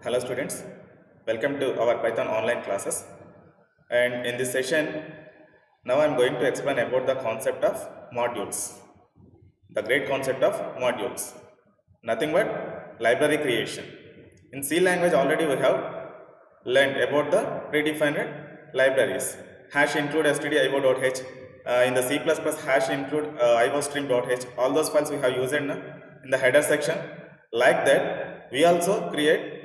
Hello students, welcome to our Python online classes. And in this session, now I am going to explain about the concept of modules. The great concept of modules. Nothing but library creation. In C language already we have learned about the predefined libraries. Hash include stdio.h. In the C++ hash include iostream.h. All those files we have used in the header section. Like that, we also create.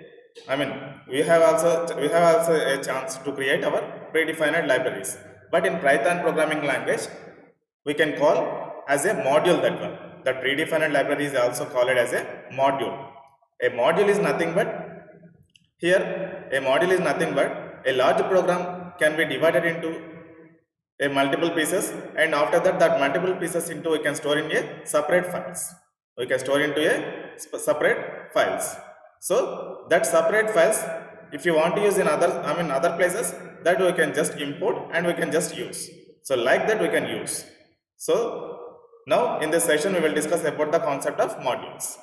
We have also a chance to create our predefined libraries. But in Python programming language, we can call as a module that one. The predefined library is also called as a module. A module is nothing but a large program can be divided into a multiple pieces, and after that multiple pieces into we can store in a separate files. We can store into a separate files. So that separate files, if you want to use in other places, that we can just import and we can just use. So like that we can use. So now in this session we will discuss about the concept of modules.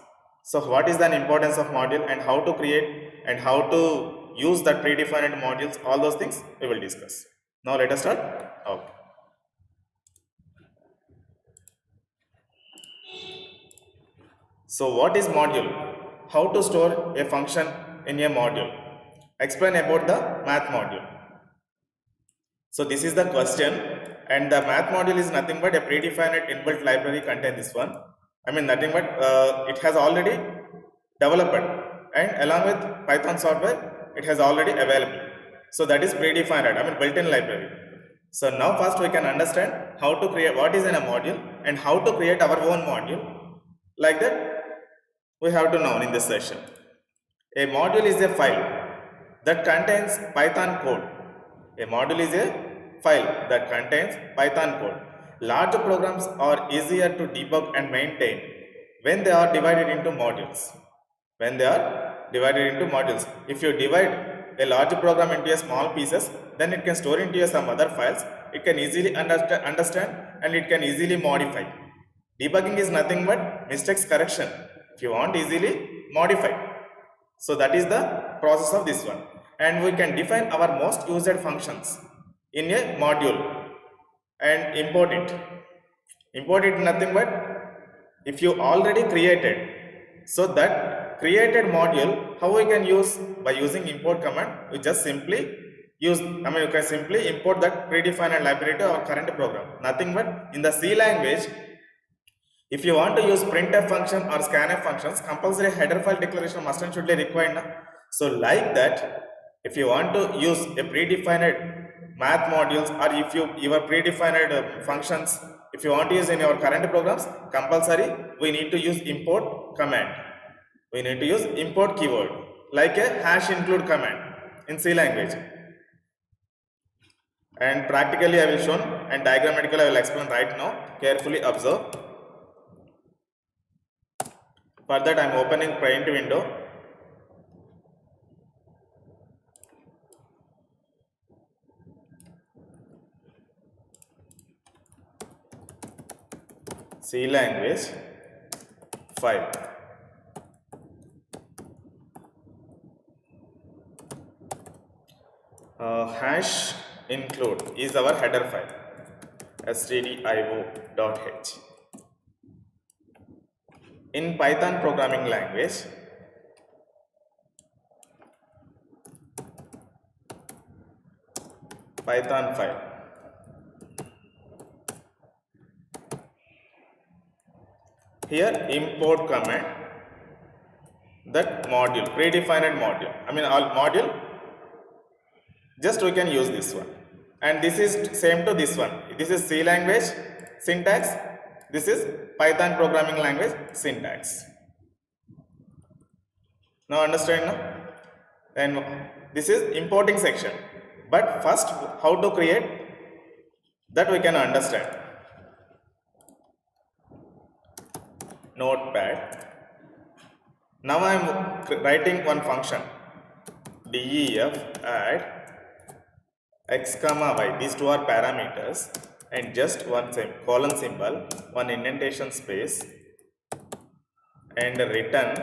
So what is the importance of module and how to create and how to use that predefined modules, all those things we will discuss. Now let us start. Okay. So what is module? How to store a function in a module? Explain about the math module. So this is the question, and the math module is nothing but a predefined inbuilt library contain this one. Nothing but it has already developed, and along with Python software it has already available. So that is predefined, built-in library. So now first we can understand how to create what is in a module and how to create our own module. Like that we have to know in this session. A module is a file that contains Python code. A module is a file that contains Python code. Large programs are easier to debug and maintain when they are divided into modules. If you divide a large program into a small pieces, then it can store into some other files. It can easily understand and it can easily modify. Debugging is nothing but mistakes correction. If you want easily modify. So that is the process of this one. And we can define our most used functions in a module and import it. Import it nothing but if you already created. So that created module, how we can use? By using import command, we just simply use, you can simply import that predefined library to our current program. Nothing but in the C language, if you want to use printf function or scanf functions, compulsory header file declaration must and should be required. So like that, if you want to use a predefined math modules, or if your predefined functions, if you want to use in your current programs, compulsory we need to use import command. We need to use import keyword like a hash include command in C language. And practically I will show and diagrammatically I will explain right now. Carefully observe. For that I am opening Paint window. C language 5. Hash include is our header file stdio.h. In Python programming language, Python file. Here import command that module, predefined module. All module, just we can use this one. And this is same to this one. This is C language syntax. This is Python programming language syntax. Now understand now? And this is importing section. But first how to create that we can understand. Notepad. Now I am writing one function def add x comma y. These two are parameters, and just one colon symbol, one indentation space, and return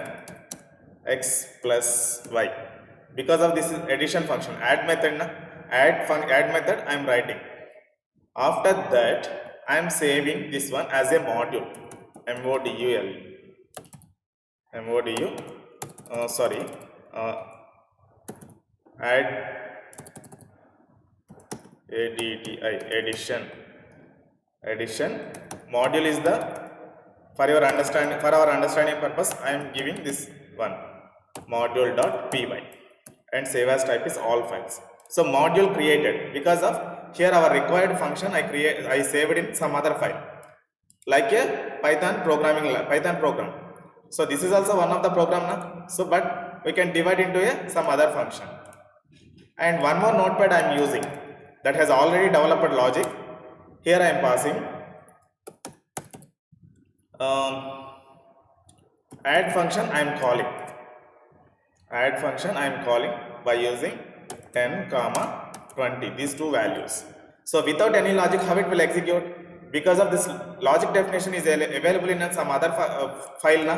x plus y. because of this addition function, add method na, add method I am writing. After that I am saving this one as a module, module, module, sorry, add addi, addition module is the, for our understanding purpose I am giving this one, module.py, and save as type is all files. So module created, because of here our required function I saved in some other file, like a Python program. So this is also one of the program na? So but we can divide into some other function. And one more notepad I am using that has already developed logic. Here I am passing add function I am calling. Add function I am calling by using 10, 20, these two values. So without any logic, how it will execute? Because of this logic definition is available in some other file na.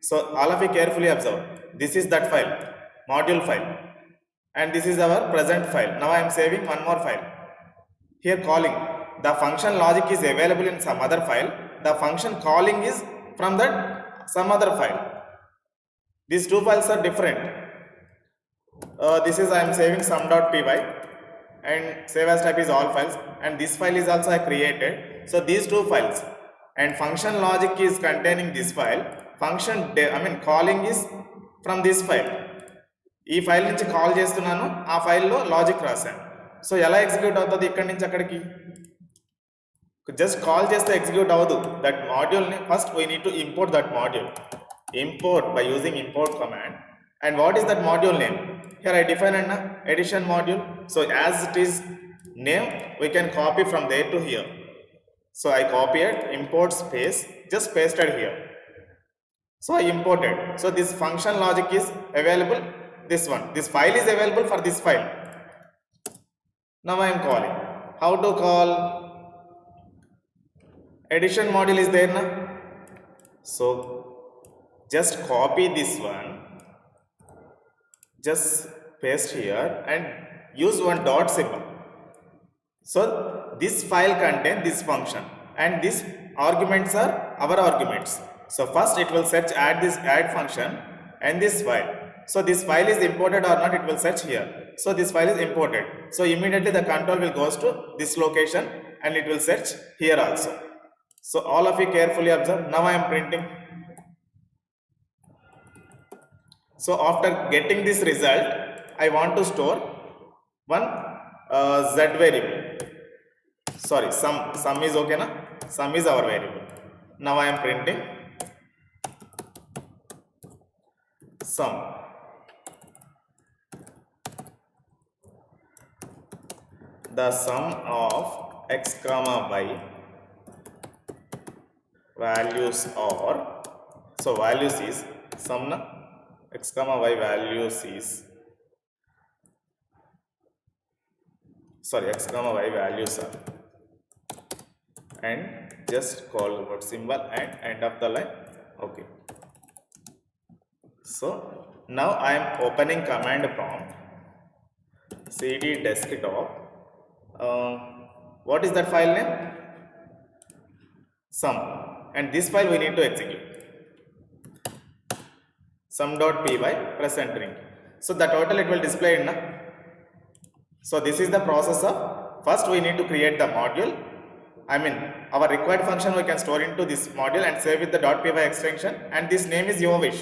So all of you carefully observe. This is that file, module file, and this is our present file. Now I am saving one more file. Here calling, the function logic is available in some other file. The function calling is from that some other file. These two files are different. This is I am saving sum.py, and save as type is all files, and this file is also I created. So these two files, and function logic is containing this file, calling is from this file. ఈ file నుంచి call చేస్తున్నాను, ఆ ఫైల్లో logic రాశాను. So ఎలా execute అవుతుంది ఇక్కడి నుంచి అక్కడికి? జస్ట్ కాల్ చేస్తే ఎగ్జిక్యూట్ అవ్వదు. దట్ మాడ్యూల్ని first we need to import that module. Import by using import command. And what is that module name? Here I define an addition module. So as it is name, we can copy from there to here. So I copied, import space, just pasted here. So I imported. So this function logic is available, this one. This file is available for this file. Now I am calling. How to call? Addition module is there na? So just copy this one, just paste here and use one dot symbol. So this file contains this function, and these arguments are our arguments. So first it will search add function and this file. So this file is imported or not, it will search here. So this file is imported. So immediately the control will goes to this location and it will search here also. So all of you carefully observe. Now I am printing. So after getting this result, I want to store one z variable. Sorry, sum is okay na? Sum is our variable. Now I am printing sum. The sum of x comma y values are, so values is sum na, x comma y values is, sorry, x comma y values are, and just call word symbol and end of the line. Okay. So now I am opening command prompt, cd desktop. What is that file name? Sum, and this file we need to execute. Sum.py, press entering. So the total it will display in na. So this is the process of, first we need to create the module. Our required function we can store into this module and save with the .py extension, and this name is your wish.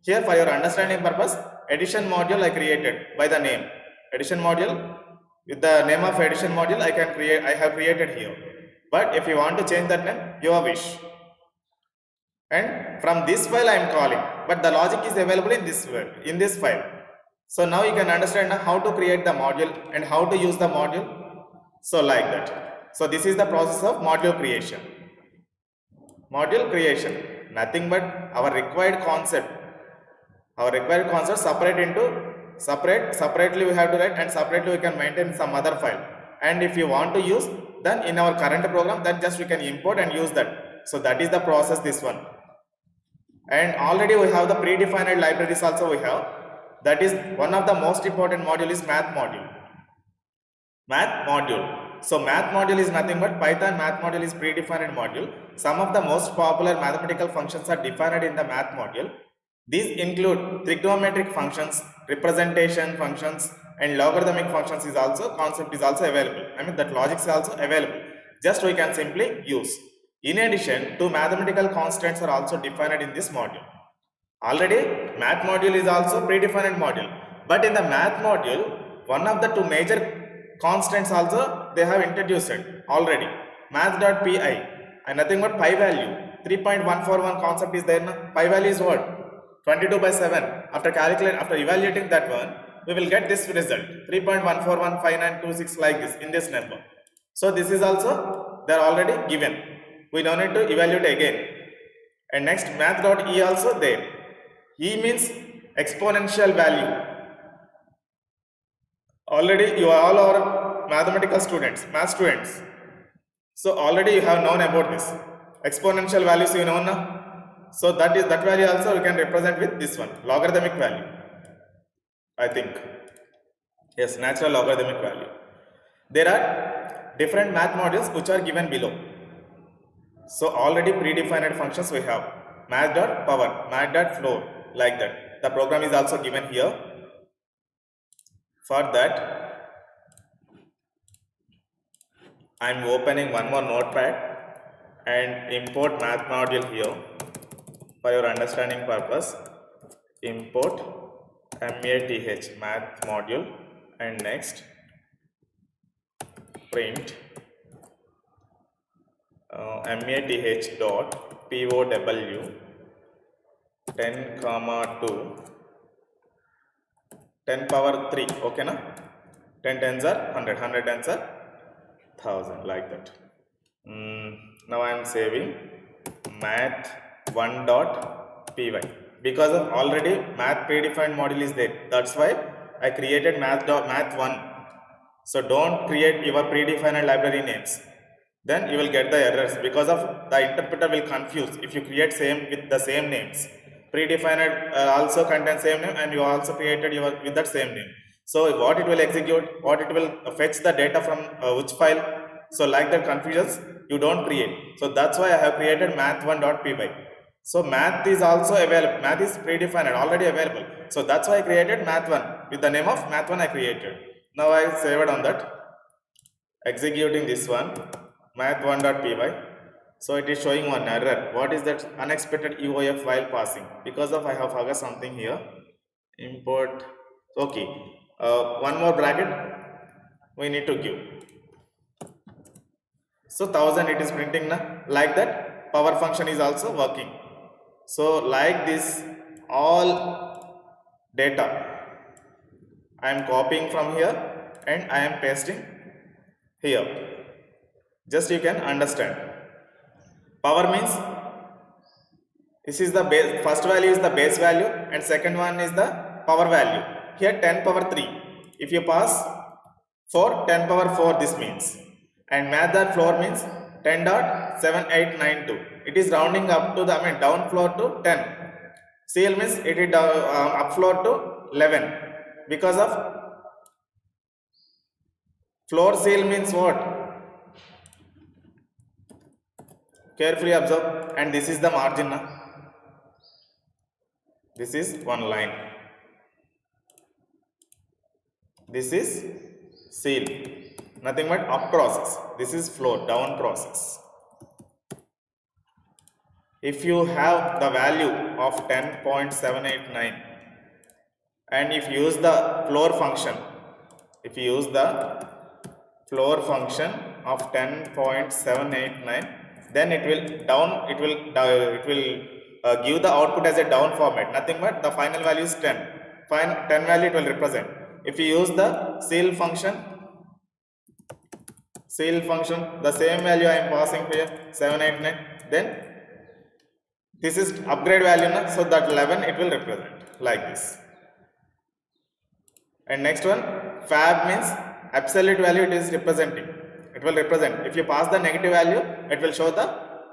Here for your understanding purpose, addition module I created by the name. Addition module, with the name of addition module I have created here. But if you want to change that name, your wish. And from this file I am calling, but the logic is available in this file. So now you can understand how to create the module and how to use the module. So like that. So this is the process of module creation. Module creation, nothing but our required concept. Our required concept separately we have to write, and separately we can maintain some other file. And if you want to use, then in our current program, then just we can import and use that. So that is the process, this one. And already we have the predefined libraries also we have. That is one of the most important module is math module. Math module. So math module is nothing but Python math module is predefined module. Some of the most popular mathematical functions are defined in the math module. These include trigonometric functions, representation functions, and logarithmic functions is also concept is also available. I mean that logic is also available. Just we can simply use. In addition, two mathematical constants are also defined in this module. Already math module is also predefined module, but in the math module, one of the two major constants also they have introduced already. Math.pi and nothing but pi value 3.141 concept is there. Pi value is what? 22 by 7. After evaluating that one, we will get this result 3.1415926 like this in this number. So this is also they are already given. We don't need to evaluate again. And next math.e also there. E means exponential value. Already you are all our mathematical students, math students. So already you have known about this. Exponential values you know now. So that value also we can represent with this one, logarithmic value. I think. Yes, natural logarithmic value. There are different math modules which are given below. So already predefined functions we have. Math.power, math.floor, like that. The program is also given here. For that, I am opening one more notepad and import math module here for your understanding purpose. Import math math module and next print math dot pow 10 comma 2 10 power 3, okay na? 10 tens are 100, 100 tens are 1000, like that. Now I am saving math1.py because of already math predefined module is there. That's why I created math1. So don't create your predefined library names. Then you will get the errors because of the interpreter will confuse if you create same with the same names. Predefined also contains same name and you also created your with that same name. So what it will execute, what it will fetch the data from which file. So like that confusions you don't create. So that's why I have created math1.py. So math is also available. Math is predefined already available. So that's why I created math1 with the name of math1 I created. Now I saved on that. Executing this one math1.py. So it is showing one error. What is that? Unexpected EOF while passing. Because of I have forgot something here. Import. Okay. One more bracket we need to give. So 1000 it is printing na. Like that power function is also working. So like this all data I am copying from here and I am pasting here. Just you can understand. Power means this is the base, first value is the base value and second one is the power value. Here 10 power 3. If you pass 4, 10 power 4 this means. And math.floor means 10.7892. It is rounding up to the down floor to 10. CL means it is up floor to 11. Because of floor CL means what? Carefully observe, and this is the margin na? This is one line, this is seal, nothing but up process, this is floor, down process. If you have the value of 10.789 and if you use the floor function, if you use the floor function of 10.789, then it will give the output as a down format, nothing but the final value is 10. 10 value it will represent. If you use the seal function, the same value I am passing here 789, then this is upgrade value na? So that 11 it will represent like this. And next one, fab means absolute value it is representing. It will represent. If you pass the negative value, it will show the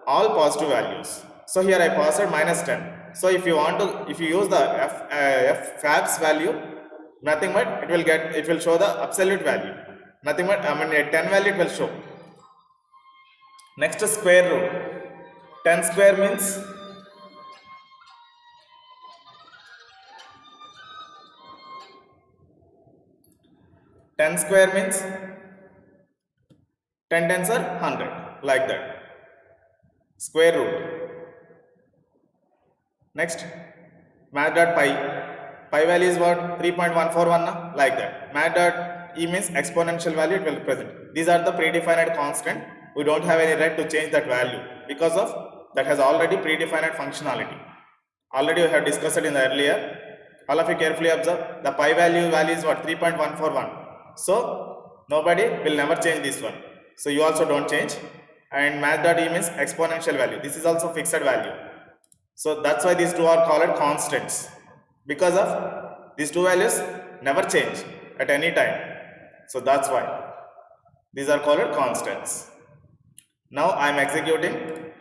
all positive values. So here I passed minus 10. So if you want to, if you use the f fabs value, nothing but it will show the absolute value. Nothing but I mean a 10 value it will show. Next square root. 10 square means 10 square means 10 tens are 100, like that. Square root. Next, math.pi. Pi value is what? 3.141, like that. Math.e means exponential value, it will present. These are the predefined constant. We don't have any right to change that value because of that has already predefined functionality. Already we have discussed it in the earlier. All of you carefully observe. The pi value is what? 3.141. So nobody will never change this one. So you also don't change. And math.e means exponential value. This is also fixed value. So that's why these two are called constants. Because of these two values never change at any time. So that's why these are called constants. Now I am executing.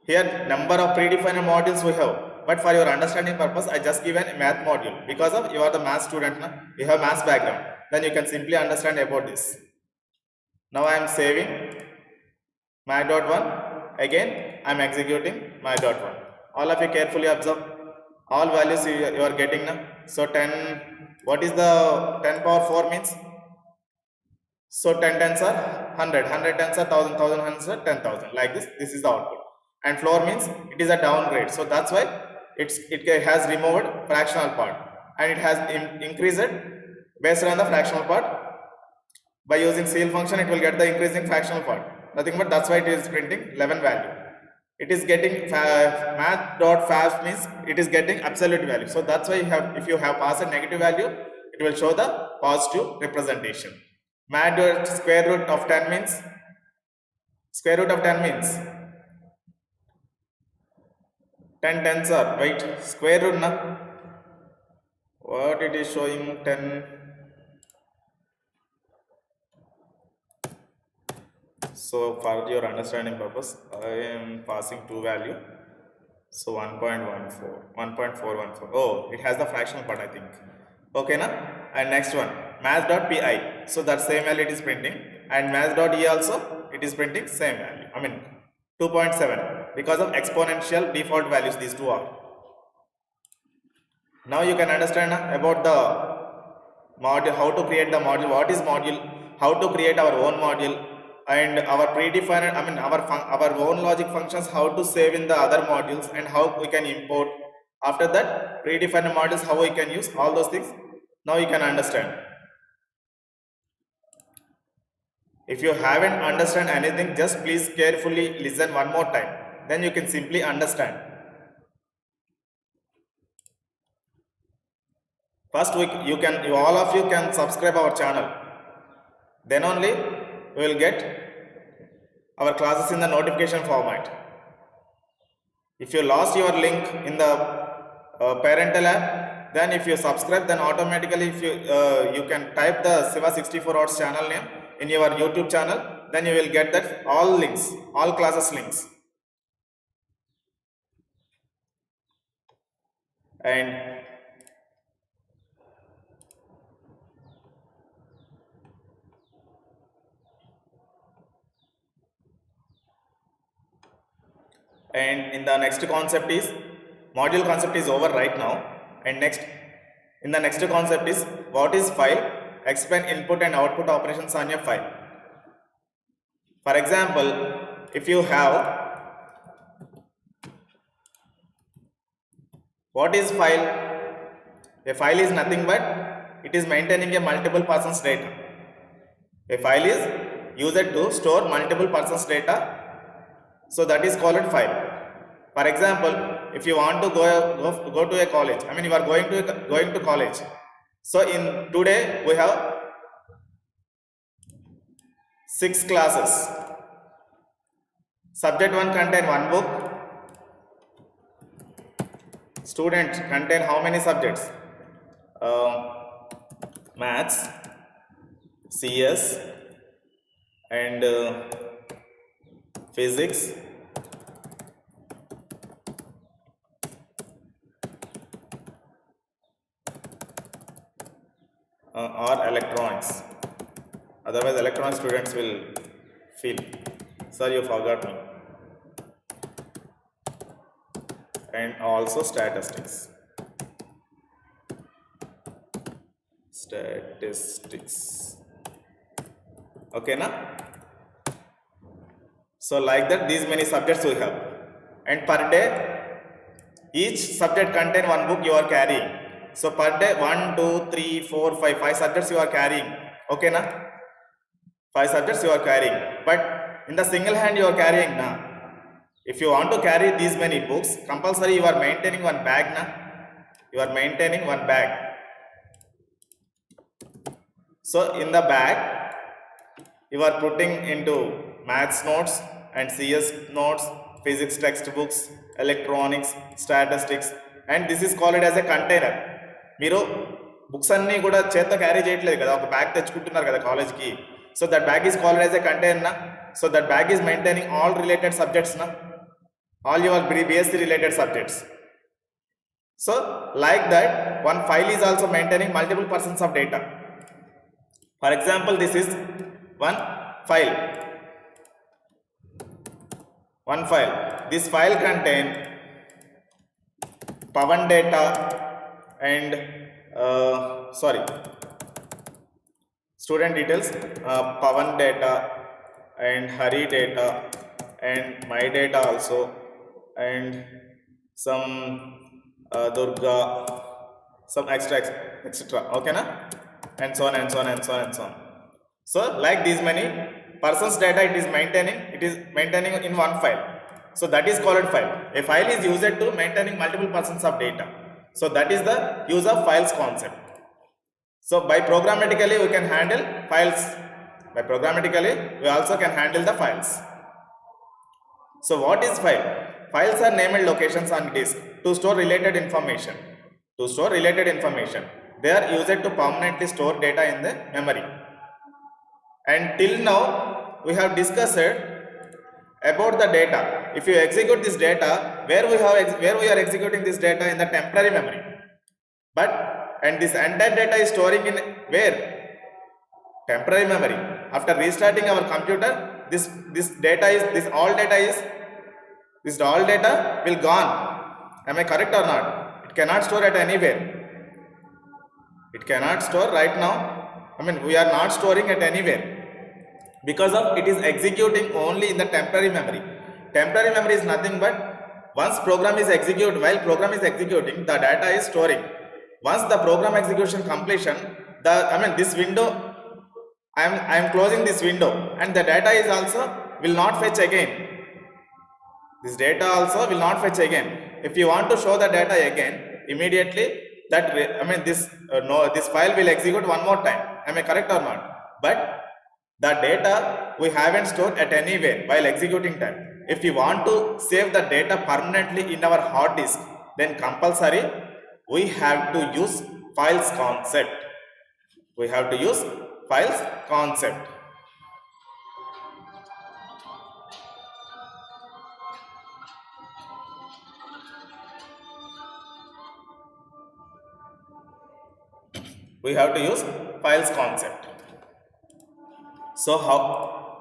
Here number of predefined modules we have. But for your understanding purpose, I just given a math module. Because of you are the math student, you have math background. Then you can simply understand about this. Now I am saving my.1. Again I am executing my.1. All of you carefully observe. All values you are getting now. So 10, what is the 10 power 4 means? So 10 tens are 100, 100 tens are 1000, 1000 tens are 10,000, like this. This is the output. And floor means it is a downgrade. So that's why it has removed fractional part and it has increased based on the fractional part. By using CL function, it will get the increasing fractional part. Nothing but that's why it is printing 11 value. It is getting math.fab means it is getting absolute value. So that's why if you have passed a negative value, it will show the positive representation. Math square root of 10 means square root of 10 means 10 tens are right. Square root na what it is showing 10. So for your understanding purpose, I am passing two value. So 1.14, 1.414. Oh, it has the fractional part, I think. Okay, na? And next one, math.pi. So that same value it is printing. And math.e also, it is printing same value. I mean, 2.7. Because of exponential default values, these two are. Now you can understand about the module, how to create the module, what is module, how to create our own module, and our predefined, I mean our own logic functions, how to save in the other modules, and how we can import. After that, predefined modules, how we can use all those things. Now you can understand. If you haven't understand anything, just please carefully listen one more time. Then you can simply understand. First, all of you can subscribe our channel. Then only we will get our classes in the notification format. If you lost your link in the parental app, then if you subscribe, then automatically if you can type the Siva 64 Hours channel name in your YouTube channel, then you will get that all links, all classes links. And in the next concept is module concept is over right now, and in the next concept is what is file, explain input and output operations on your file. For example, if you have, what is file? A file is nothing but it is maintaining a multiple persons data. A file is used to store multiple persons data. So that is called file. For example, if you want to go to a college, I mean you are going to college. So in today we have 6 classes. Subject 1 contain 1 book. Students contain how many subjects? Maths, CS, and physics, or electronics. Otherwise, electronics students will feel, sir, you forgot me. And also statistics. Okay, na? So like that, these many subjects we have, and per day each subject contain one book you are carrying. So per day 1, 2, 3, 4, 5, 5 subjects you are carrying. Okay, na? 5 subjects you are carrying, but in the single hand you are carrying, na? If you want to carry these many books, compulsory you are maintaining one bag, na? You are maintaining one bag. So in the bag you are putting into maths notes and CS notes, physics textbooks, electronics, statistics, and this is called as a container. మీరు books అన్నీ కూడా చేత్తో carry చేయట్లేదు కదా, ఒక bag తెచ్చుకుంటున్నారు కదా కాలేజ్కి. So that bag is called as a container నా. So that bag is maintaining all related subjects నా, all your BSc related subjects. So like that, one file is also maintaining multiple persons of data. For example, this is one file. This file contain Pawan data and student details, Pawan data and Hari data and my data also, and some Durga, some extra etc. Okay, na? And so on and so on and so on and so on. So like these many persons data it is maintaining in one file. So that is called file. A file is used to maintaining multiple persons of data. So that is the use of files concept. So by programmatically we can handle files. By programmatically we also can handle the files. So what is file? Files are named locations on disk to store related information. They are used to permanently store data in the memory. And till now we have discussed about the data. If you execute this data, where we are executing this data in the temporary memory. And this entire data is storing in where? Temporary memory. After restarting our computer, this all data will gone. Am I correct or not? It cannot store at anywhere. It cannot store right now. I mean, we are not storing at anywhere because of it is executing only in the temporary memory. Temporary memory is nothing but once program is executed, while program is executing, the data is storing. Once the program execution completion, this window, I am closing this window, and the data is also will not fetch again. This data also will not fetch again. If you want to show the data again, immediately this file will execute one more time. Am I correct or not? But the data we haven't stored at anywhere while executing time. If you want to save the data permanently in our hard disk, then compulsory we have to use files concept. We have to use files concept. So how?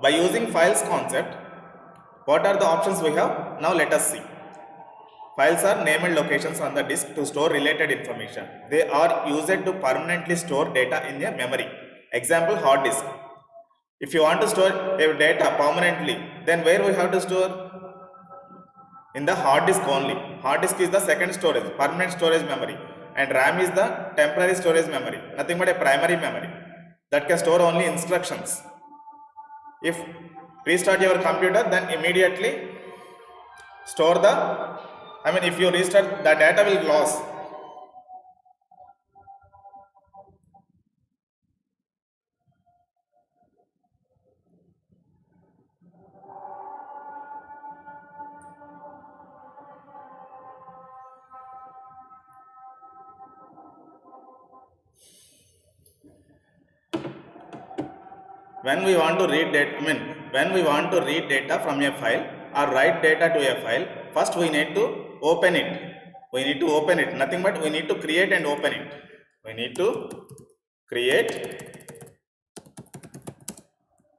By using files concept, what are the options we have? Now let us see. Files are named locations on the disk to store related information. They are used to permanently store data in their memory. Example, hard disk. If you want to store data permanently, then where we have to store? In the hard disk only. Hard disk is the second storage, permanent storage memory, and RAM is the temporary storage memory, nothing but a primary memory that can store only instructions. If restart your computer, then immediately store if you restart, the data will lose. When we want to read data from a file or write data to a file, first we need to open it. Nothing but we need to create and open it. We need to create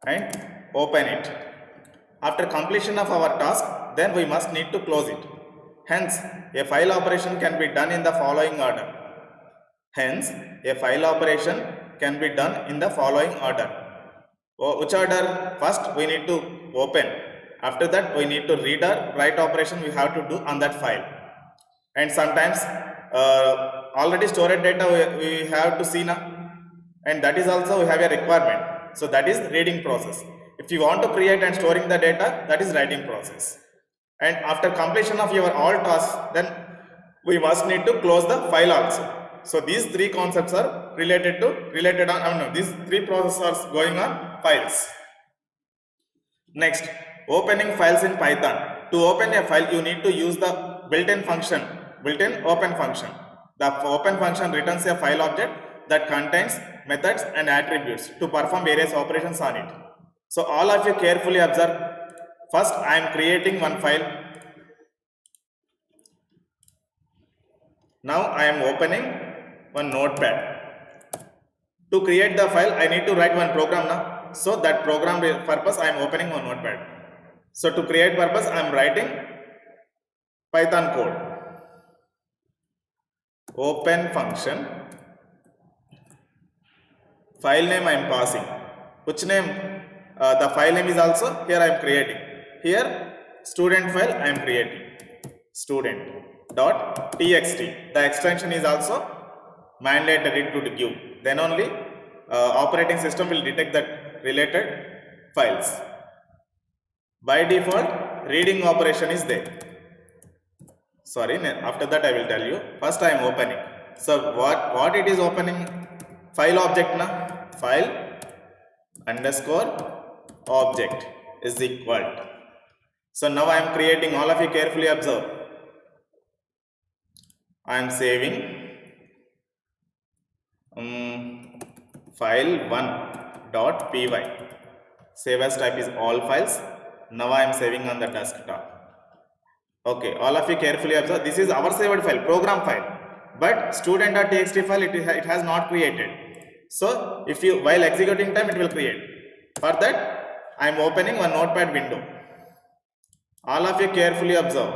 and open it. After completion of our task, then we must need to close it. Hence, a file operation can be done in the following order. Hence, a file operation can be done in the following order. Which order? First, we need to open. After that, we need to read or write operation we have to do on that file. And sometimes already stored data we have to see now, and that is also we have a requirement. So that is reading process. If you want to create and storing the data, that is writing process. And after completion of your all tasks, then we must need to close the file also. So these three concepts are related on these three processes are going on files. Next, opening files in Python. To open a file, you need to use the built-in open function. The open function returns a file object that contains methods and attributes to perform various operations on it. So all of you carefully observe. First, I am creating one file. Now I am opening one notepad. To create the file, I need to write one program now. So that program purpose, I am opening one notepad. So to create purpose, I am writing Python code. Open function. File name I am passing. Which name? The file name is also here I am creating. Here student file I am creating. Student.txt. The extension is also mandatory to give. Then only operating system will detect that related files. By default, reading operation is there. Sorry, after that I will tell you. First I am opening. So what it is opening? File object na? File underscore object is equal. So now I am creating, all of you carefully observe. I am saving file1.py. Save as type is all files. Now I am saving on the desktop. Okay, all of you carefully observe. This is our saved file, program file. But student.txt file it has not created. So if you while executing time it will create. For that I am opening one notepad window. All of you carefully observe.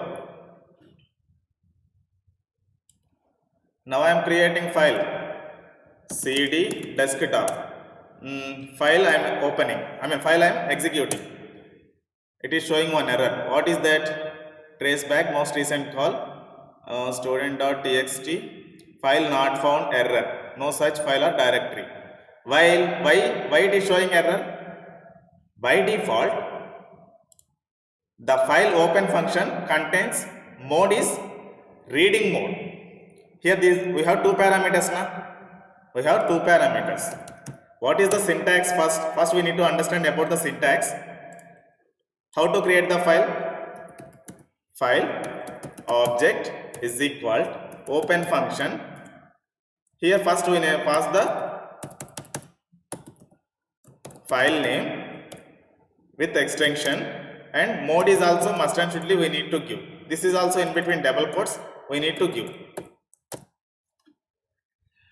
Now I am creating file cd desktop. File I am opening. File I am executing. It is showing one error. What is that? Trace back most recent call. Student.txt file not found error. No such file or directory. Why it is showing error? By default, the file open function contains mode is reading mode. Here we have two parameters now. We have two parameters. What is the syntax first? First we need to understand about the syntax. How to create the file? File object is equal open function. Here first we pass the file name with extension, and mode is also must and shouldly we need to give. This is also in between double quotes we need to give.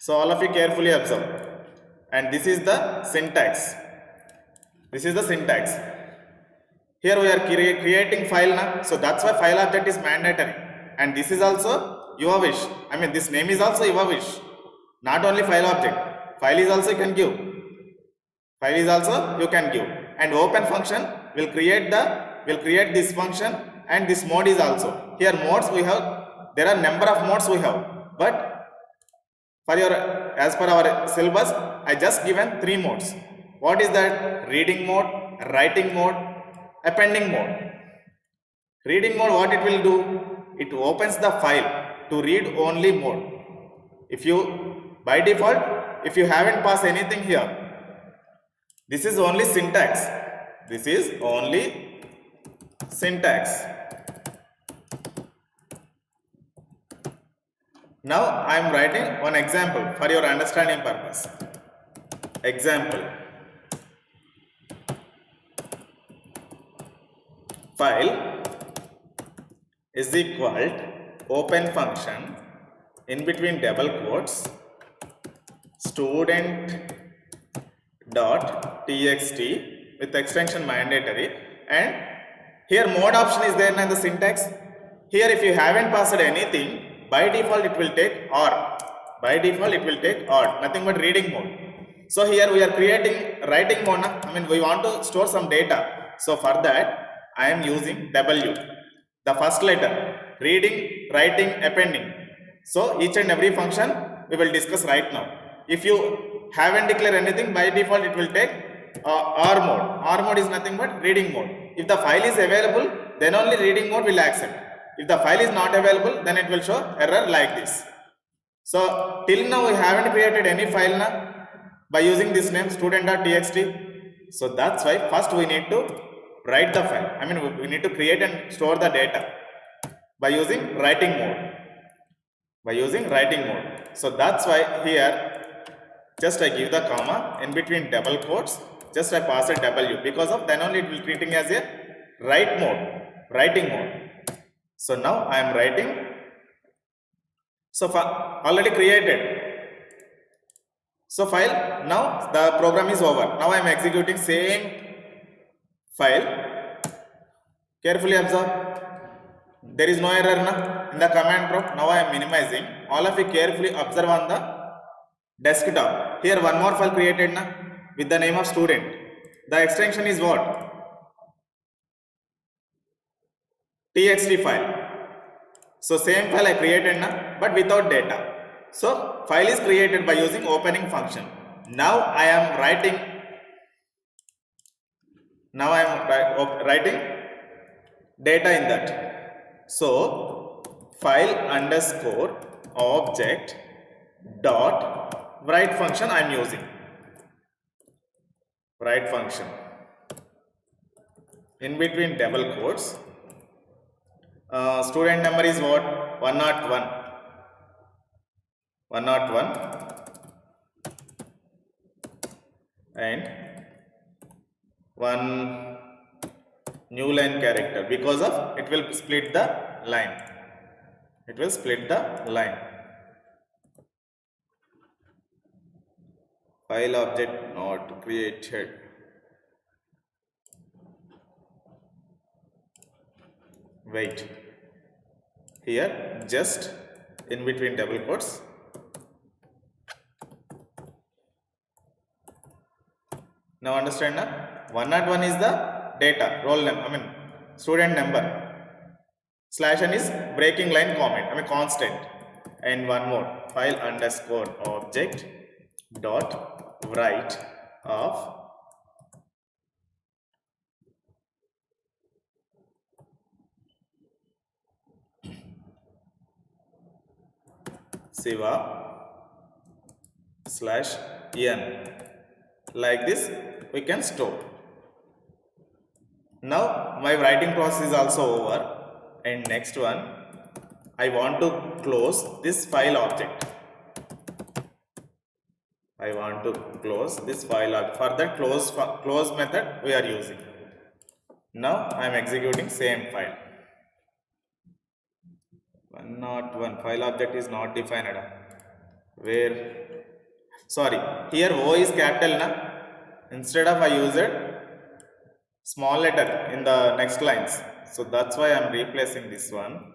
So all of you carefully observe. And this is the syntax. This is the syntax. Here we are creating file now. So that's why file object is mandatory. And this is also your wish. This name is also your wish. Not only file object. File is also you can give. File is also you can give. And open function will create this function, and this mode is also. Here modes we have, there are number of modes we have. But as per our syllabus, I just given 3 modes. What is that? Reading mode, writing mode, appending mode. Reading mode, what it will do? It opens the file to read only mode. If you, by default, if you haven't passed anything here, this is only syntax. This is only syntax. Now I am writing one example for your understanding purpose. Example. File is equal open function in between double quotes student dot txt with extension mandatory, and here mode option is there in the syntax. Here if you haven't passed anything, by default it will take or, by default it will take or, nothing but reading mode. So here we are creating writing mode. I mean we want to store some data, so for that I am using W, the first letter, reading, writing, appending. So each and every function we will discuss right now. If you haven't declared anything, by default it will take R mode. R mode is nothing but reading mode. If the file is available, then only reading mode will accept. If the file is not available, then it will show error like this. So till now we haven't created any file by using this name student.txt. So that's why first we need to write the file. I mean we need to create and store the data by using writing mode. By using writing mode. So that's why here just I give the comma in between double quotes, just I pass a W, because of then only it will treating as a write mode, writing mode. So now I am writing. So already created. So file, now the program is over. Now I am executing same file. Carefully observe. There is no error in the command prompt. Now I am minimizing. All of you carefully observe on the desktop. Here one more file created with the name of student. The extension is what? TXT file. So same file I created but without data. So file is created by using opening function. Now I am writing. Now I am writing data in that. So file underscore object dot write function I am using. Write function in between double quotes. Student number is what? 101. 101 and one new line character, because of it will split the line. It will split the line. File object not created. Wait. Here just in between double quotes. Now understand 101 is the data, roll number, I mean student number. Slash n is breaking line comment, I mean constant. And one more, file underscore object dot write of Siva slash n. Like this we can store. Now my writing process is also over, and next one I want to close this file object. I want to close this file object. For that close method we are using. Now I am executing same file. 101 file object is not defined. Where? Sorry, here O is capital instead of I use it small letter in the next lines. So that's why I am replacing this one.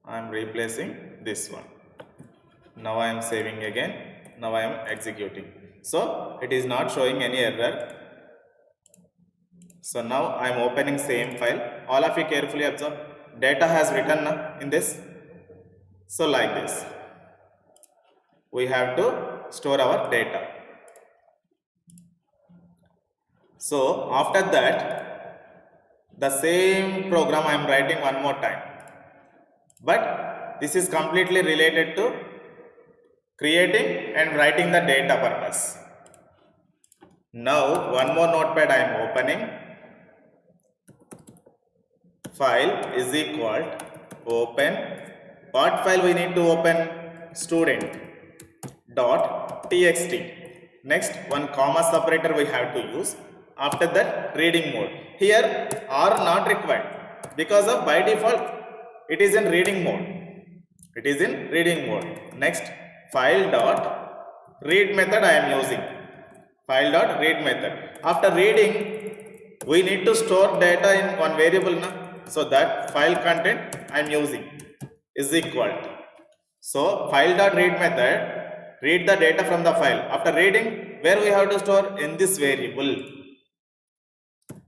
I am replacing this one. Now I am saving again. Now I am executing. So it is not showing any error. So now I am opening same file. All of you carefully observe. Data has written in this. So like this, we have to store our data. So after that, the same program I am writing one more time. But this is completely related to creating and writing the data purpose. Now one more notepad I am opening. File is equal to open. What file we need to open? Student dot txt. Next one comma separator we have to use. After that reading mode. Here R not required because of by default it is in reading mode. It is in reading mode. Next, file dot read method I am using. File dot read method. After reading, we need to store data in one variable na. So that file content I am using is equal to. So file dot read method read the data from the file. After reading, where we have to store? In this variable.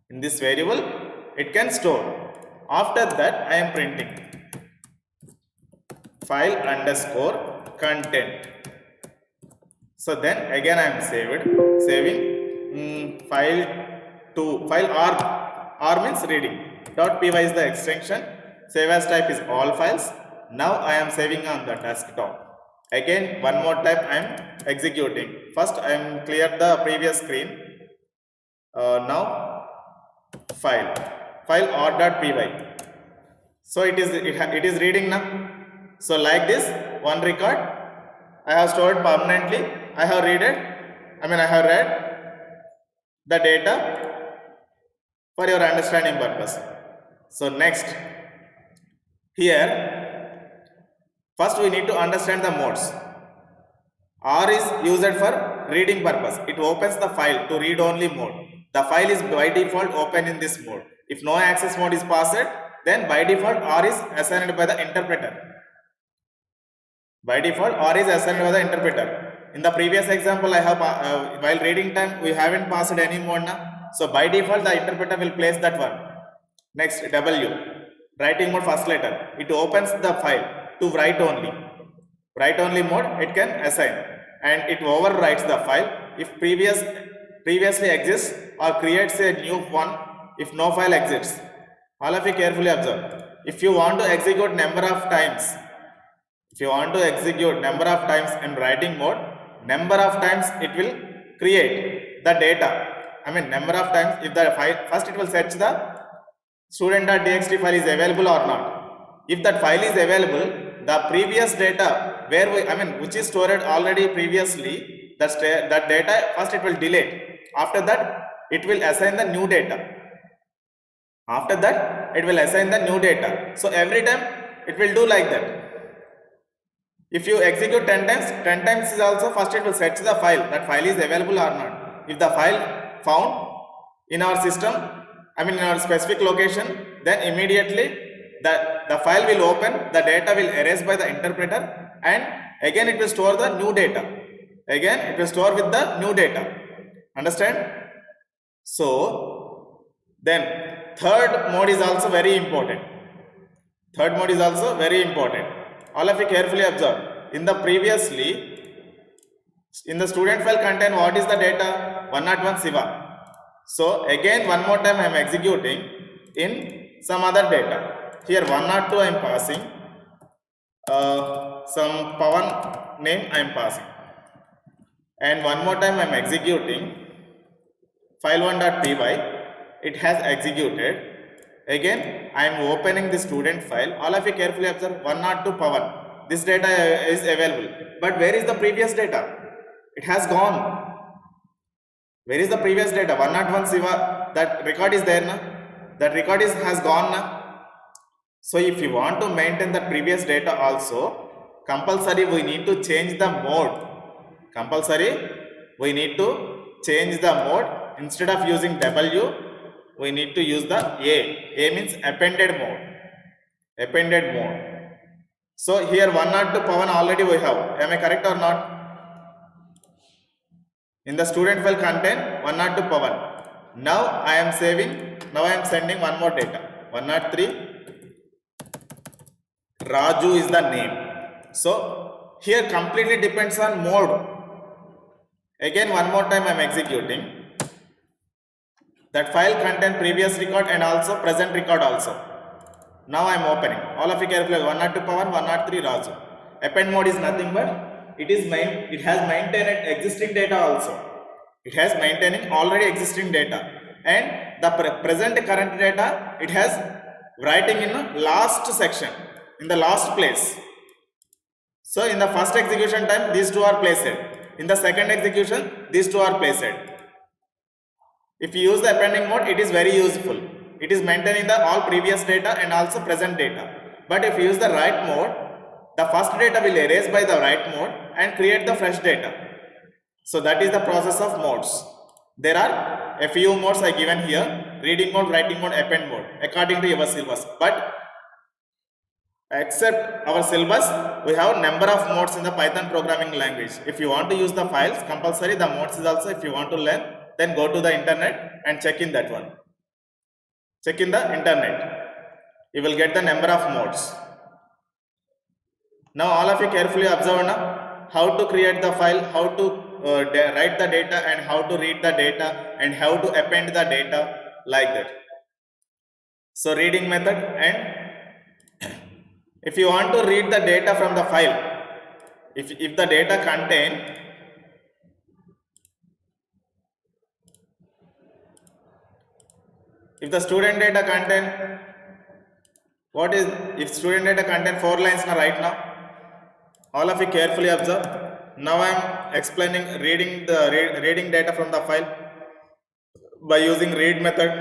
In this variable, it can store. After that, I am printing file underscore content. So then again I am saving file to file R means reading. .py is the extension. Save as type is all files. Now I am saving on the desktop. Again one more time I am executing. First I am cleared the previous screen. Now file r.py. So it is reading now. So like this, one record I have stored permanently. I have read the data for your understanding purpose. So next, here first we need to understand the modes. R is used for reading purpose. It opens the file to read only mode. The file is by default open in this mode. If no access mode is passed, then by default R is assigned by the interpreter. By default, R is assigned by the interpreter. In the previous example, I have while reading time we haven't passed any mode now. So by default, the interpreter will place that one. Next, W, writing mode first letter. It opens the file to write only. Write only mode it can assign, and it overwrites the file if previously exists or creates a new one if no file exists. All of you carefully observe. If you want to execute number of times. If you want to execute number of times in writing mode, number of times it will create the data. Number of times if the file, first it will search the student.txt file is available or not. If that file is available, the previous data where which is stored already previously, that data first it will delete. After that, it will assign the new data. After that, it will assign the new data. So every time it will do like that. If you execute 10 times is also first it will search the file, that file is available or not. If the file found in our system, in our specific location, then immediately the file will open, the data will erase by the interpreter, and again it will store the new data. Again it will store with the new data. Understand? So then third mode is also very important. All of you carefully observe. In the student file content, what is the data? 101 Siva. So again one more time I am executing in some other data. Here 102 I am passing. Some Pawan name I am passing. And one more time I am executing file1.py. It has executed. Again, I am opening the student file. All of you carefully observe 102 Pawan. This data is available. But where is the previous data? It has gone. Where is the previous data? 101 Siva. That record is there na? That record has gone na? So if you want to maintain the previous data also, compulsory we need to change the mode. Instead of using W, we need to use the A. A means appended mode. So here 102 Pawan already we have. Am I correct or not? In the student file content 102 Pawan. Now I am sending one more data. 103 Raju is the name. So here completely depends on mode. Again one more time I am executing. That file contain previous record and also present record also. Now I am opening. All of you carefully. 102 Pawan, 103 Raju. Append mode is nothing but it has maintained existing data also. It has maintaining already existing data, and the present current data it has writing in the last section, in the last place. So in the first execution time these two are placed. In the second execution these two are placed. If you use the appending mode, it is very useful. It is maintaining the all previous data and also present data. But if you use the write mode, the first data will erase by the write mode and create the fresh data. So that is the process of modes. There are a few modes I given here: reading mode, writing mode, append mode, according to your syllabus. But except our syllabus, we have number of modes in the Python programming language. If you want to use the files, compulsory the modes is also. If you want to learn, then go to the internet and check in that one. Check in the internet. You will get the number of modes. Now all of you carefully observe now how to create the file, how to write the data, and how to read the data, and how to append the data, like that. So reading method, and if you want to read the data from the file, if the data contain if the student data contain, what is, if student data contain 4 lines now, right now, all of you carefully observe. Now I am explaining reading data from the file by using read method.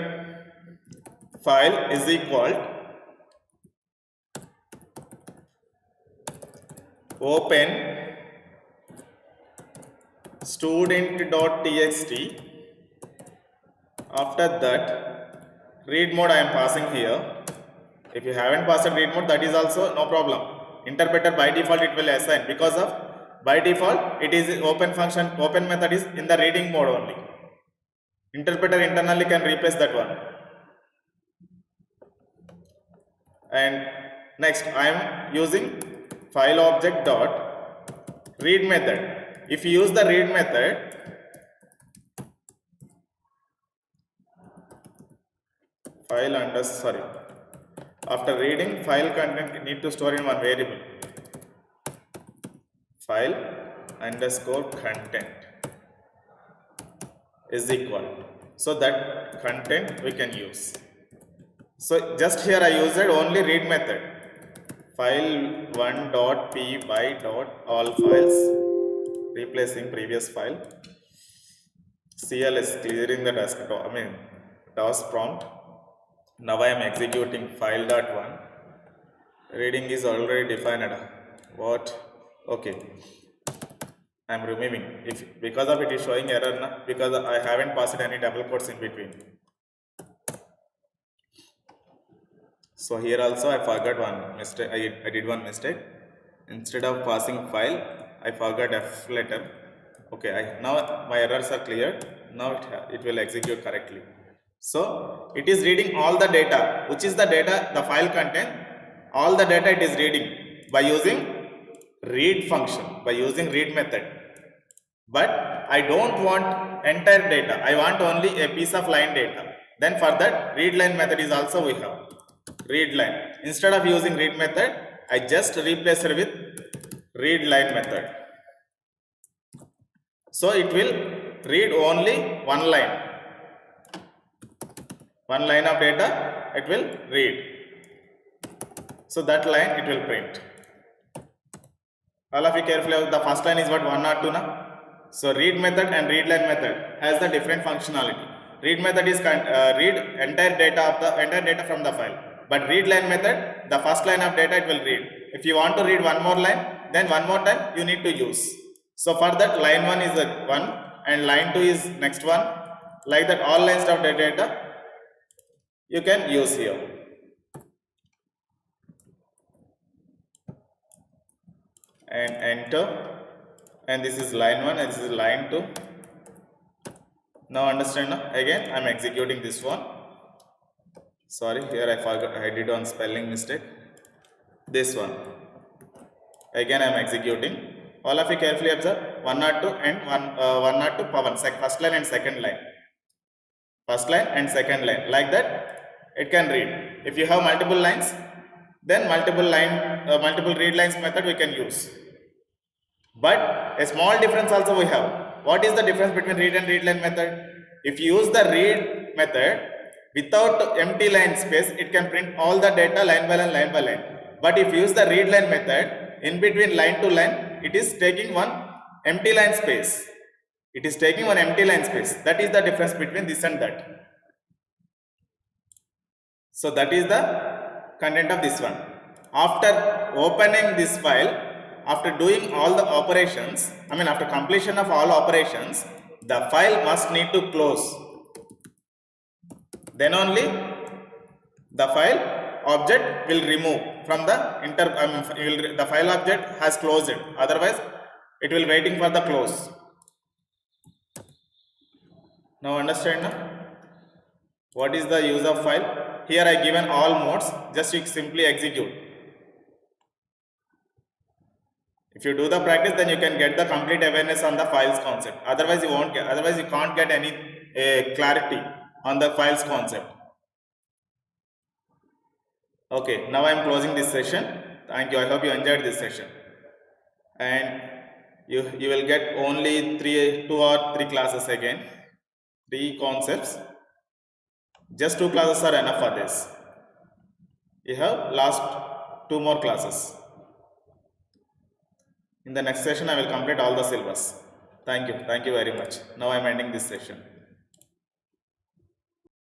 File is equal open student.txt. After that, read mode I am passing here. If you haven't passed read mode, that is also no problem. Interpreter by default it will assign, because of by default it is open function, open method is in the reading mode only. Interpreter internally can replace that one. And next I am using file object dot read method. If you use the read method, after reading, file content need to store in one variable, file underscore content is equal, so that content we can use. So just here I used only read method, file1.py dot all files, replacing previous file. CL is clearing the task prompt. Now I am executing file.1. Reading is already defined. What? Okay. I am removing. Because of it is showing error, because I haven't passed any double quotes in between. So here also I forgot one mistake. I did one mistake. Instead of passing file, I forgot F letter. Okay. Now my errors are clear. Now it will execute correctly. So it is reading all the data. Which is the data the file contain? All the data it is reading by using read function, by using read method. But I don't want entire data. I want only a piece of line data. Then for that, read line method is also we have. Read line. Instead of using read method, I just replace it with read line method. So it will read only one line. One line of data it will read. So that line it will print. All of you carefully, the first line is what, 1 or 2 now. So read method and read line method has the different functionality. Read method is read entire data from the file. But read line method, the first line of data it will read. If you want to read one more line, then one more time you need to use. So for that, line 1 is one and line 2 is next one. Like that, all lines of the data you can use here. And enter. And this is line 1 and this is line 2. Now understand now? Again I am executing this one. Sorry, here I forgot, I did one spelling mistake. This one. Again I am executing. All of you carefully observe 102 and 102 power. First line and second line. First line and second line. Like that it can read. If you have multiple lines, then multiple read lines method we can use. But a small difference also we have. What is the difference between read and read line method? If you use the read method without empty line space, it can print all the data line by line. But if you use the read line method, in between line to line, it is taking one empty line space. It is taking one empty line space. That is the difference between this and that. So that is the content of this one. After opening this file, after doing all the operations, after completion of all operations, the file must need to close. Then only the file object will remove from the the file object has closed it. Otherwise, it will waiting for the close. Now understand now? What is the use of file? Here I given all modes, just you simply execute. If you do the practice, then you can get the complete awareness on the files concept. Otherwise you won't get, otherwise you can't get any clarity on the files concept. Okay, now I am closing this session. Thank you. I hope you enjoyed this session. And you will get only 2 or 3 classes again, 3 concepts. Just 2 classes are enough for this. You have last 2 more classes. In the next session, I will complete all the syllabus. Thank you very much. Now I am ending this session.